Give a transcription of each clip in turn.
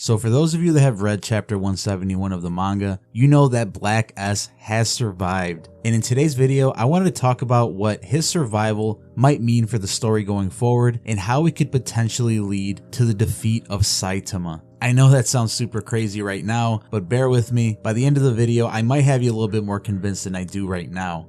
So for those of you that have read chapter 171 of the manga, you know that Black S has survived. And in today's video, I wanted to talk about what his survival might mean for the story going forward and how it could potentially lead to the defeat of Saitama. I know that sounds super crazy right now, but bear with me. By the end of the video, I might have you a little bit more convinced than I do right now.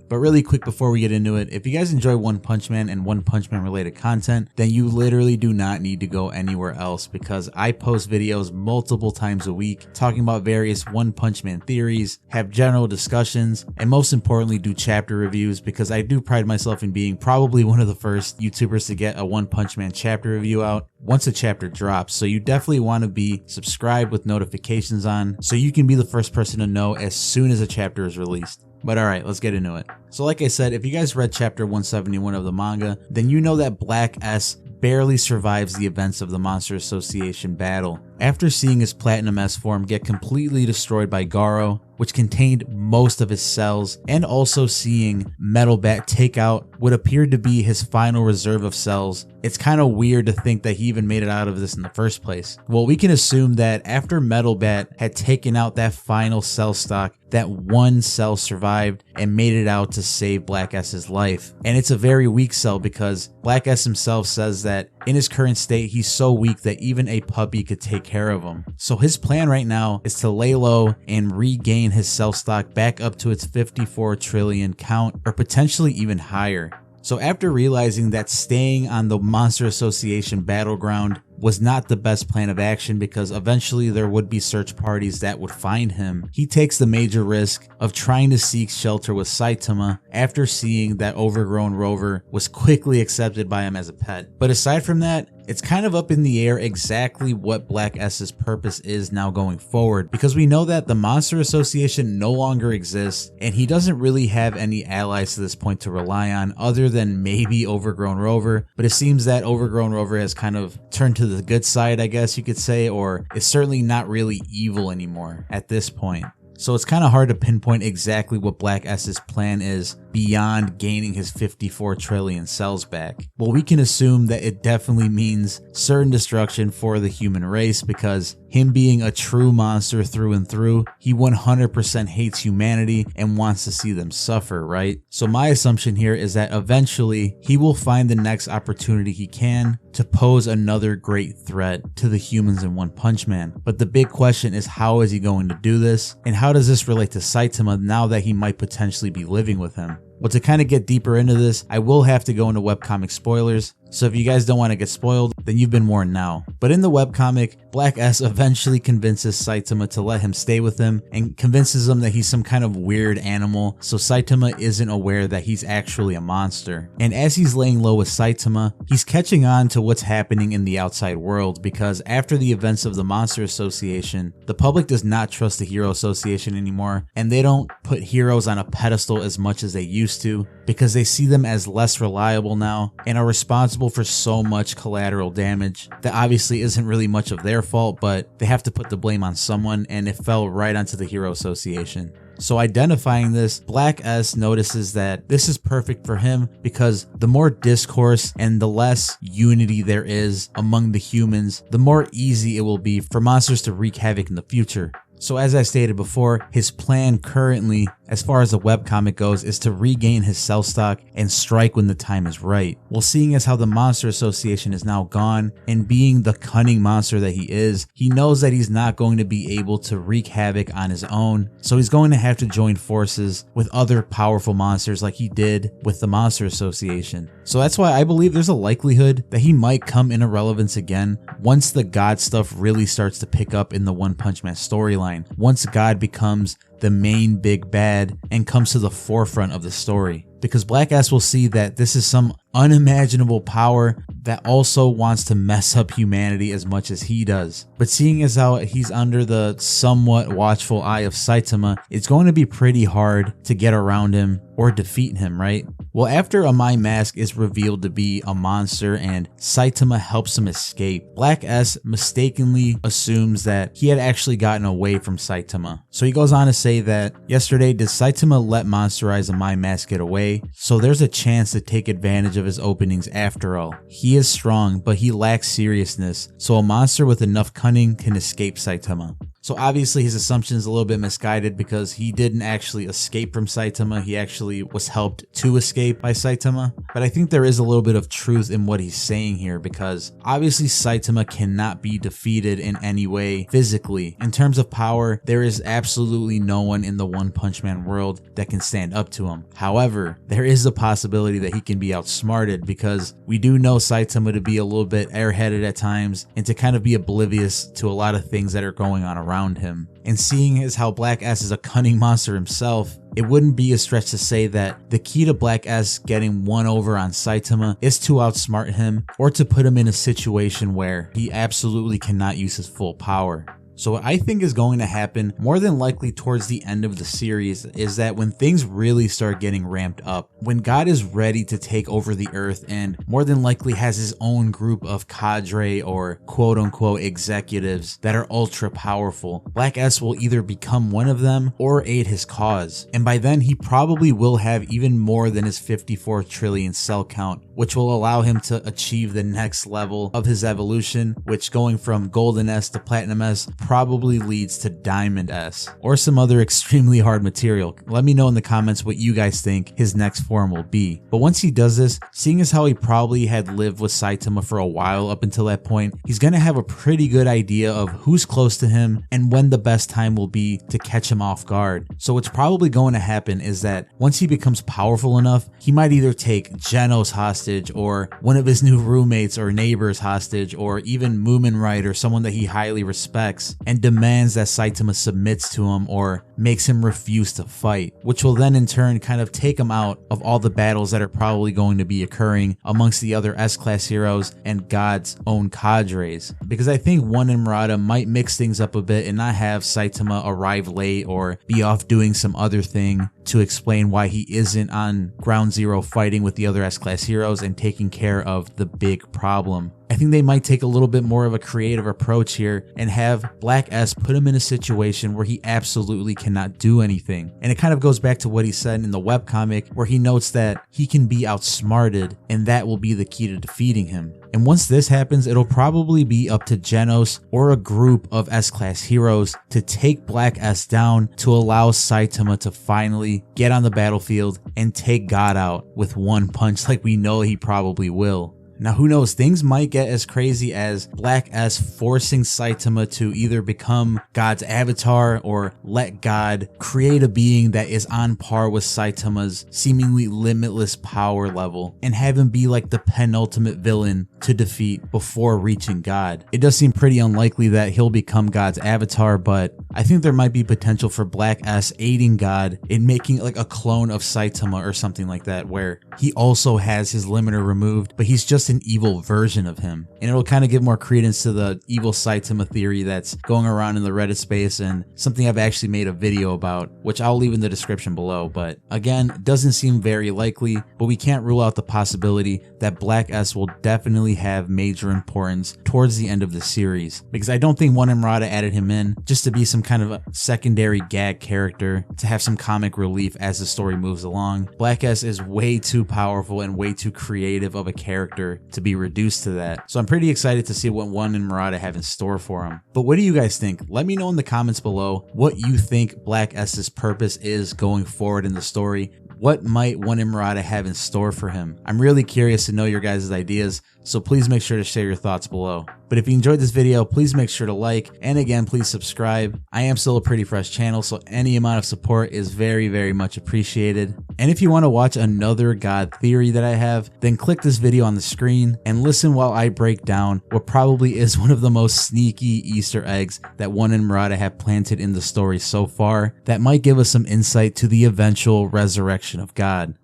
But really quick before we get into it, if you guys enjoy One Punch Man and One Punch Man related content, then you literally do not need to go anywhere else, because I post videos multiple times a week talking about various One Punch Man theories, have general discussions, and most importantly do chapter reviews, because I do pride myself in being probably one of the first YouTubers to get a One Punch Man chapter review out once a chapter drops. So you definitely want to be subscribed with notifications on so you can be the first person to know as soon as a chapter is released. But alright, let's get into it. So like I said, if you guys read chapter 171 of the manga, then you know that Black S barely survives the events of the Monster Association battle. After seeing his Platinum S form get completely destroyed by Garou, which contained most of his cells, and also seeing Metal Bat take out what appeared to be his final reserve of cells, it's kind of weird to think that he even made it out of this in the first place. Well, we can assume that after Metal Bat had taken out that final cell stock, that one cell survived and made it out to save Black S's life. And it's a very weak cell, because Black S himself says that in his current state, he's so weak that even a puppy could take care of him. So his plan right now is to lay low and regain his cell stock back up to its 54 trillion count, or potentially even higher. So after realizing that staying on the Monster Association battleground was not the best plan of action, because eventually there would be search parties that would find him, he takes the major risk of trying to seek shelter with Saitama after seeing that overgrown Rover was quickly accepted by him as a pet. But aside from that, it's kind of up in the air exactly what Black S's purpose is now going forward, because we know that the Monster Association no longer exists and he doesn't really have any allies to this point to rely on other than maybe Overgrown Rover. But it seems that Overgrown Rover has kind of turned to the good side, I guess you could say, or is certainly not really evil anymore at this point. So it's kind of hard to pinpoint exactly what Black S's plan is beyond gaining his 54 trillion cells back. Well, we can assume that it definitely means certain destruction for the human race, because him being a true monster through and through, he 100% hates humanity and wants to see them suffer, right? So my assumption here is that eventually he will find the next opportunity he can to pose another great threat to the humans in One Punch Man. But the big question is, how is he going to do this? And how does this relate to Saitama now that he might potentially be living with him? Well, to kind of get deeper into this, I will have to go into webcomic spoilers. So if you guys don't want to get spoiled, then you've been warned now. But in the webcomic, Black S eventually convinces Saitama to let him stay with him and convinces him that he's some kind of weird animal, so Saitama isn't aware that he's actually a monster. And as he's laying low with Saitama, he's catching on to what's happening in the outside world, because after the events of the Monster Association, the public does not trust the Hero Association anymore, and they don't put heroes on a pedestal as much as they used to, because they see them as less reliable now and are responsible for so much collateral damage that obviously isn't really much of their fault, but they have to put the blame on someone, and it fell right onto the Hero Association. So identifying this, Black S notices that this is perfect for him, because the more discourse and the less unity there is among the humans, the more easy it will be for monsters to wreak havoc in the future. So as I stated before, his plan currently, as far as the webcomic goes, is to regain his cell stock and strike when the time is right. Well, seeing as how the Monster Association is now gone, and being the cunning monster that he is, he knows that he's not going to be able to wreak havoc on his own, so he's going to have to join forces with other powerful monsters like he did with the Monster Association. So that's why I believe there's a likelihood that he might come into relevance again once the God stuff really starts to pick up in the One Punch Man storyline. Once God becomes the main big bad and comes to the forefront of the story, because Black S will see that this is some unimaginable power that also wants to mess up humanity as much as he does. But seeing as how he's under the somewhat watchful eye of Saitama, it's going to be pretty hard to get around him or defeat him, right? Well, after Amai Mask is revealed to be a monster and Saitama helps him escape, Black S mistakenly assumes that he had actually gotten away from Saitama. So he goes on to say that, yesterday did Saitama let Monsterize Amai Mask get away? So there's a chance to take advantage of his openings after all. He is strong, but he lacks seriousness, so a monster with enough cunning can escape Saitama. So obviously his assumption is a little bit misguided because he didn't actually escape from Saitama, he actually was helped to escape by Saitama. But I think there is a little bit of truth in what he's saying here, because obviously Saitama cannot be defeated in any way physically. In terms of power, there is absolutely no one in the One Punch Man world that can stand up to him. However, there is a possibility that he can be outsmarted, because we do know Saitama to be a little bit airheaded at times and to kind of be oblivious to a lot of things that are going on around him. And seeing as how Black S is a cunning monster himself, it wouldn't be a stretch to say that the key to Black S getting one over on Saitama is to outsmart him or to put him in a situation where he absolutely cannot use his full power. So what I think is going to happen more than likely towards the end of the series is that when things really start getting ramped up, when God is ready to take over the earth and more than likely has his own group of cadre or quote unquote executives that are ultra powerful, Black S will either become one of them or aid his cause. And by then he probably will have even more than his 54 trillion cell count, which will allow him to achieve the next level of his evolution, which going from Golden S to Platinum S probably leads to Diamond S or some other extremely hard material. Let me know in the comments what you guys think his next form will be. But once he does this, seeing as how he probably had lived with Saitama for a while up until that point, he's gonna have a pretty good idea of who's close to him and when the best time will be to catch him off guard. So what's probably going to happen is that once he becomes powerful enough, he might either take Genos hostage or one of his new roommates or neighbors hostage, or even Moomin Right or someone that he highly respects, and demands that Saitama submits to him or makes him refuse to fight, which will then in turn kind of take him out of all the battles that are probably going to be occurring amongst the other S-class heroes and God's own cadres. Because I think One and Murata might mix things up a bit and not have Saitama arrive late or be off doing some other thing to explain why he isn't on ground zero fighting with the other S-class heroes and taking care of the big problem. I think they might take a little bit more of a creative approach here and have Black S put him in a situation where he absolutely cannot do anything. And it kind of goes back to what he said in the webcomic, where he notes that he can be outsmarted and that will be the key to defeating him. And once this happens, it'll probably be up to Genos or a group of S-class heroes to take Black S down to allow Saitama to finally get on the battlefield and take God out with one punch, like we know he probably will. Now who knows, things might get as crazy as Black S forcing Saitama to either become God's avatar or let God create a being that is on par with Saitama's seemingly limitless power level and have him be like the penultimate villain to defeat before reaching God. It does seem pretty unlikely that he'll become God's avatar, but I think there might be potential for Black S aiding God in making like a clone of Saitama or something like that, where he also has his limiter removed, but he's just an evil version of him. And it'll kind of give more credence to the evil Saitama theory that's going around in the Reddit space, and something I've actually made a video about, which I'll leave in the description below. But again, doesn't seem very likely, but we can't rule out the possibility that Black S will definitely have major importance towards the end of the series, because I don't think One and Murata added him in just to be some kind of a secondary gag character to have some comic relief as the story moves along. Black S is way too powerful and way too creative of a character to be reduced to that. So I'm pretty excited to see what One and Murata have in store for him. But what do you guys think? Let me know in the comments below what you think Black S's purpose is going forward in the story. What might One and Murata have in store for him? I'm really curious to know your guys' ideas, so please make sure to share your thoughts below. But if you enjoyed this video, please make sure to like, and again, please subscribe. I am still a pretty fresh channel, so any amount of support is very, very much appreciated. And if you want to watch another God theory that I have, then click this video on the screen and listen while I break down what probably is one of the most sneaky Easter eggs that One and Murata have planted in the story so far that might give us some insight to the eventual resurrection of God.